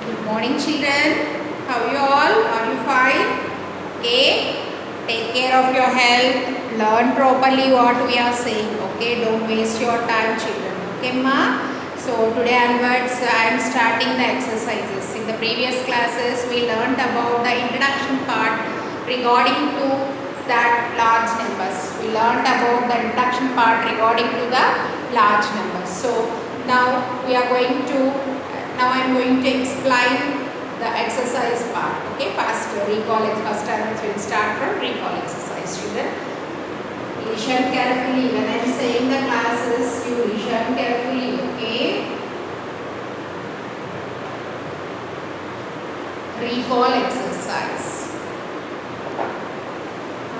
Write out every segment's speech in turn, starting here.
Good morning, children. How are you all? Are you fine? Okay. Take care of your health. Learn properly what we are saying. Okay. Don't waste your time, children. Okay, ma. So today onwards, I am starting the exercises. In the previous classes, we learned about the introduction part regarding to that large numbers. We learned about the introduction part regarding to the large numbers. So now we are going to now I am going to explain the exercise part. Okay, first recall. First I will start from recall exercise. Children, listen carefully. When I am saying the classes, you listen carefully. Okay. Recall exercise.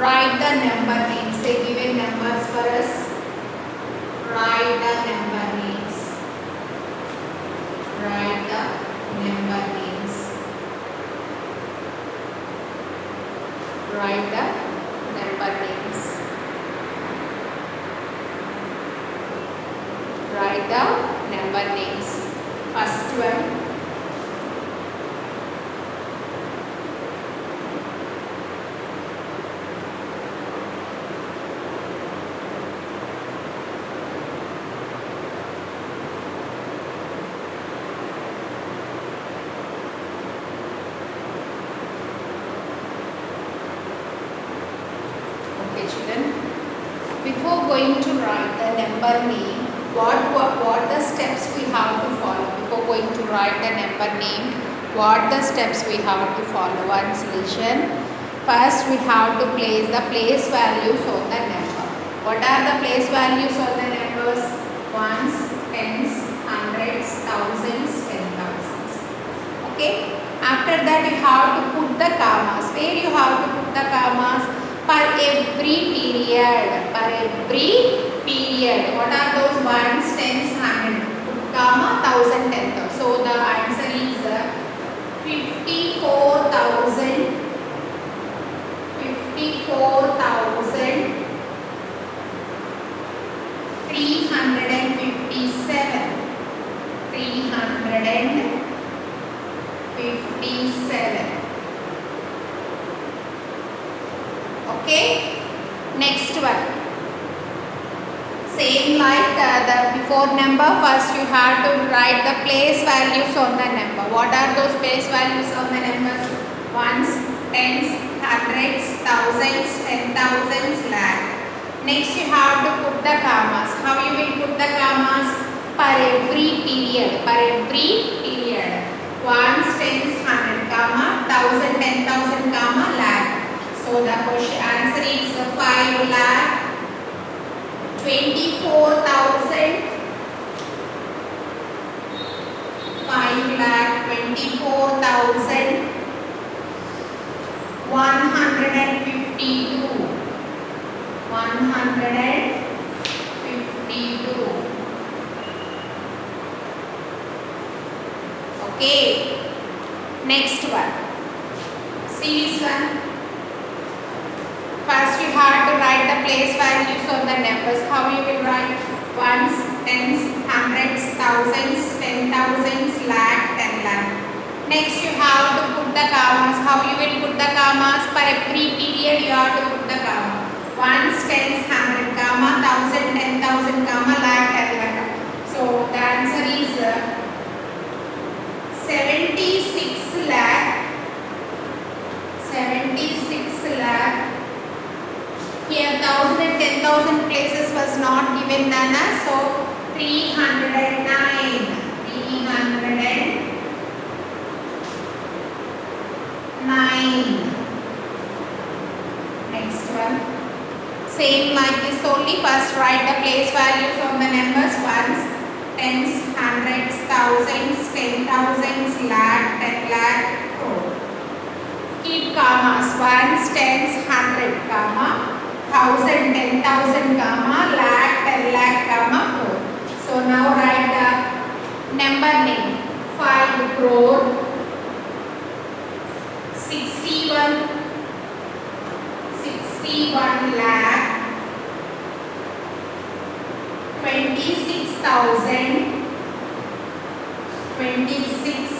Write the number names. They given numbers for us. Write the number names. Write the number names. Write the number names. Write the number names. First one. Children, before going to write the number name, what the steps we have to follow before going to write the number name? What the steps we have to follow? One solution. First, we have to place the place values on the number. What are the place values on the numbers? Ones, tens, hundreds, thousands, 10,000s. Okay. After that, you have to put the commas. Where you have to put the commas? Per every period. Per every period. What are those ones, tens, hundred, comma, thousand, 10,000. So the answer is 54,000. 54,357. 357. Okay, next one. Same like the before number. First you have to write the place values on the number. What are those place values on the numbers? Ones, tens, hundreds, thousands, 10,000s, lakh. Next you have to put the commas. How you will put the commas? Per every period. Per every period. Ones, tens, hundred, comma, thousand, 10,000, comma, lakh. So the question answer is 5 lakh 24,000. 5 lakh 24,000 152. 152. Okay. Next one. See this one. First you have to write the place values on the numbers. How you will write? Ones, tens, hundreds, thousands, 10,000s, lakh, 10 lakh. Next you have to put the commas. How you will put the commas? Per every period you have to put the comma. Ones, tens, hundred, comma, thousand, 10,000, comma, lakh, 10 lakh. So the answer is 76 lakh. 76 lakh. Here 1,000 and 10,000 places was not given Nana, so 309. 309. Next one. Same like this only. First write the place values on the numbers. Ones, tens, hundreds, thousands, 10,000s, lakh, 10 lakh, crore. Keep commas. Ones, tens, hundred, comma, 1,000, 10,000, comma, lakh, 10 lakh, comma, crore. So now write the number name. 5 crore, 61 lakh, 26,000, 26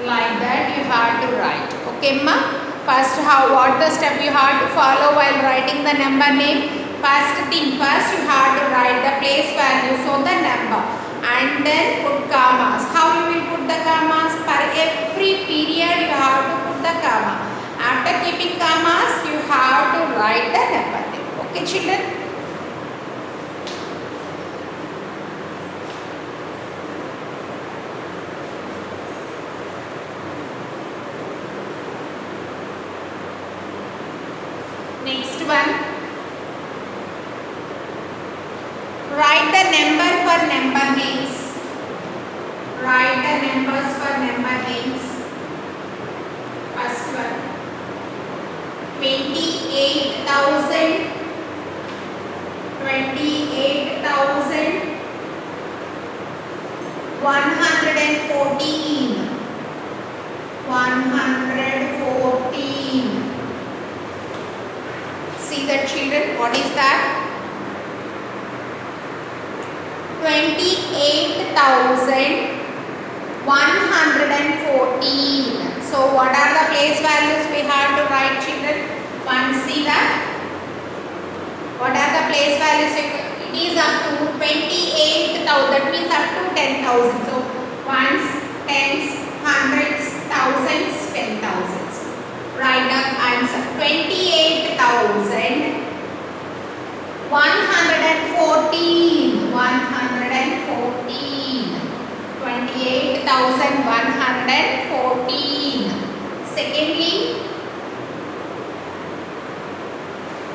Like that you have to write. Okay, ma? First, what the step you have to follow while writing the number name? First you have to write the place values of the number and then put commas. How you will put the commas? For every period you have to put the comma. After keeping commas, you have to write the number name. Okay, children? Next one, write the number for number names. Write the numbers for number names. First one, 28,000, 114, 114. See that, children, what is that? 28,114. So what are the place values we have to write, children? One, see that? What are the place values? It is up to 28,000. That means up to 10,000. So ones, tens, hundreds, thousands, 10,000s. Write down answer. 28,114. 28,114. Secondly,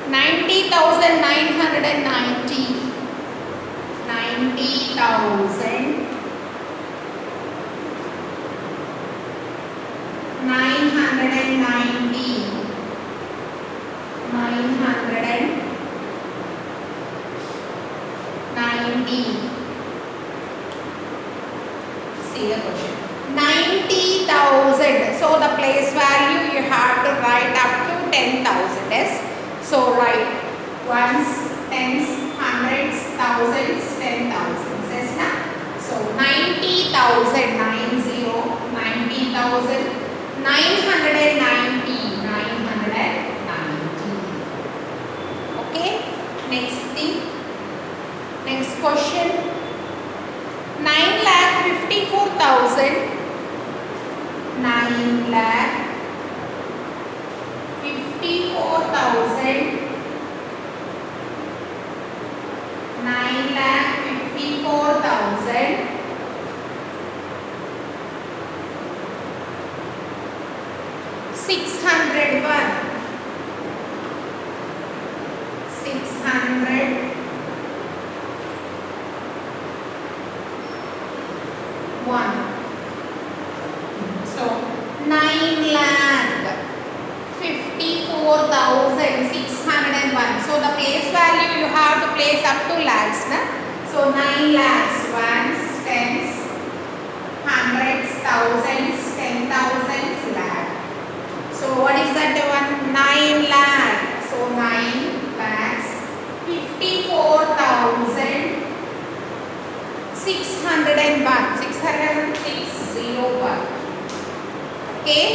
90,990. 90,990. 990. See the question. 90,000. So the place value you have to write up to 10,000. Yes. So write ones, tens, hundreds, thousands, 10,000s. Yes, na? So 90,000. 90,000. 990. 990. Okay. Next thing. Next question. 9,54,000. 9,54,000. 9,54,000. 601. 600. 1. So 9,54,601. So the place value you have to place up to lakhs, na? So 9 lakhs, ones, tens, hundreds, thousands, 10,000s, lakh. So what is that one? 9 lakh. So 9 lakhs, 54,000. 601. 601. Okay.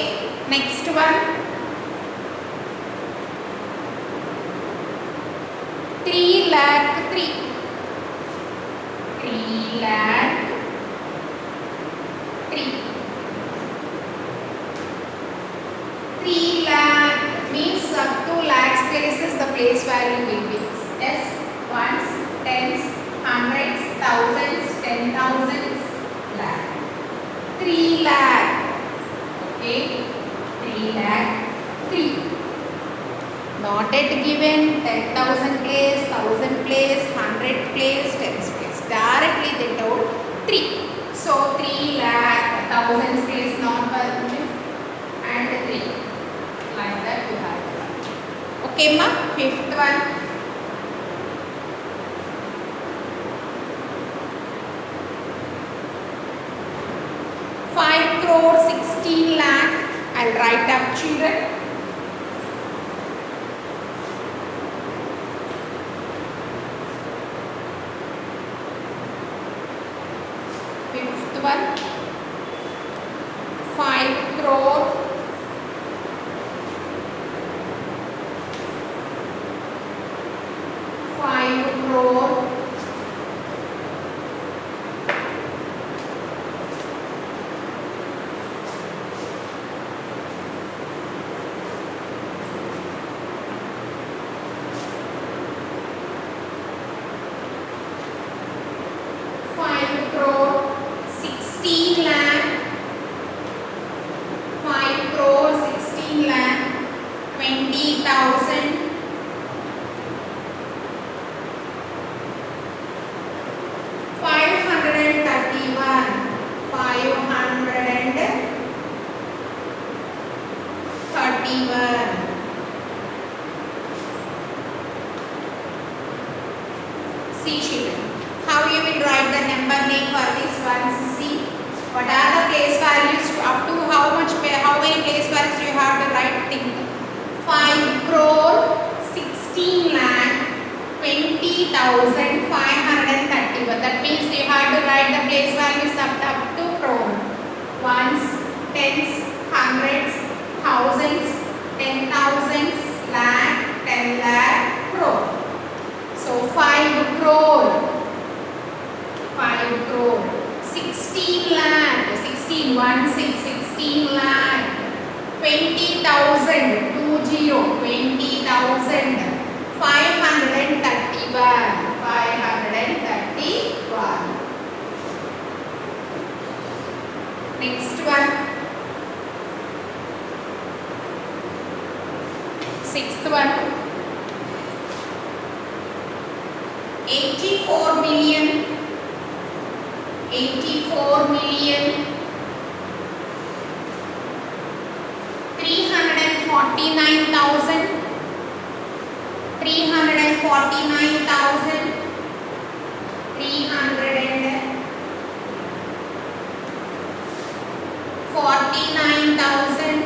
Next one. 3 lakh 3. 3 lakh 3. 3 lakh means up to lakhs places the place value will be. Yes. Ones, tens, hundreds, thousands, 10,000s, lakh. 3 lakh. Okay. 3 lakh 3. Not yet given 10,000 place, 1,000 place, 100 place, 10 place. Directly they told 3. So 3 lakh, 1,000 place not permitted and 3. Like that you have to write. Okay, ma? Fifth one. 5,16,00,000. I'll write up, children. one, 5 crore, 5 crore, 16 lakh, 5 crore 16 lakh, 20,000, 531, 531. See children, how you will write the number name for this one. See, what are the place values up to how many place values you have to write? Think. 5 crore 16 lakh 20,531. That means you have to write the place values up to crore. Ones, tens, hundreds, thousands, 10,000s, lakh, 10 lakh, crore. So 5 crore, 5 crore, 16 lakh, 16 lakh, 20,000, 20,000, 531. Next one, sixth one, 84 million, 84 million, 349,000, 349,000, 349,000, 49,000,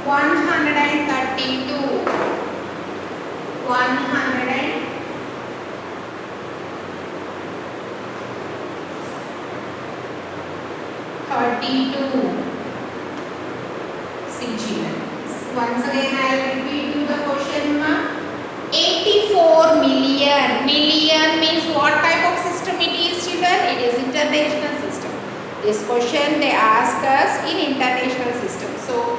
132, 132. See children, once again I will repeat you the question. 84 million. Million means what type of system it is, children? It is international system. This question they ask us in international system. So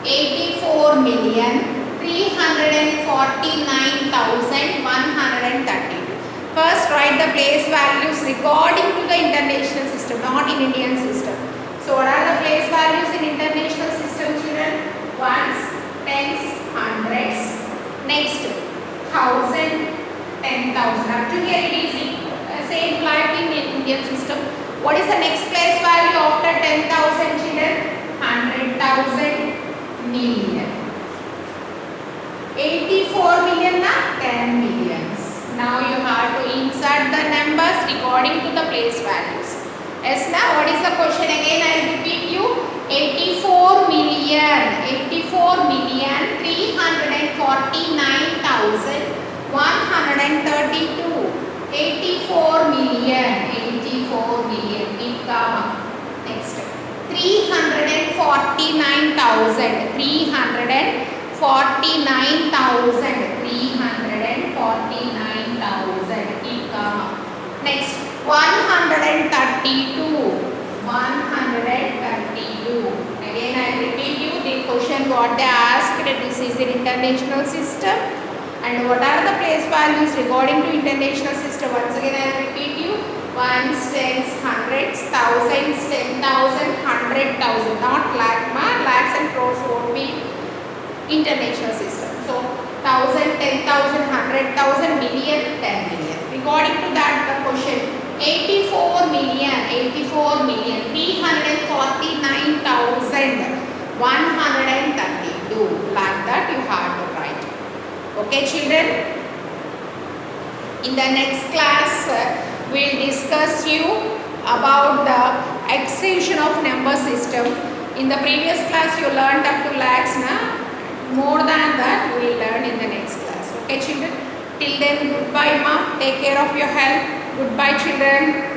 84 million 349,132. First write the place values according to the international system, not in Indian system. So what are the place values in international system, children? Ones, tens, hundreds. Next, 1,000, 10,000. Up to here it is same like in Indian system. What is the next place value after 10,000, children? 100,000, million. 84 million na 10 millions. Now you have to insert the numbers according to the place values. Yes, now what is the question again? I will repeat you. 84 million, 84 million 349,132. 84 million, 84 million. Keep comma. Next, 349,000, 349,000, 349,000. Keep comma. Next, 132, 132. Again I repeat you the question what they asked. This is an international system. And what are the place values according to international system? Once again I repeat you. Ones, tens, hundreds, thousands, 10,000, 100,000. Not lakh, lakhs and crores won't be international system. So 1,000, 10,000, 100,000, million, 10 million. According to that the question 84 million, 84 million 349,132. Like that you have to write. Okay children, in the next class we will discuss you about the extension of number system. In the previous class you learned up to lakhs, na more than that we will learn in the next class. Okay children, Till then, goodbye, ma. Take care of your health. Goodbye, children.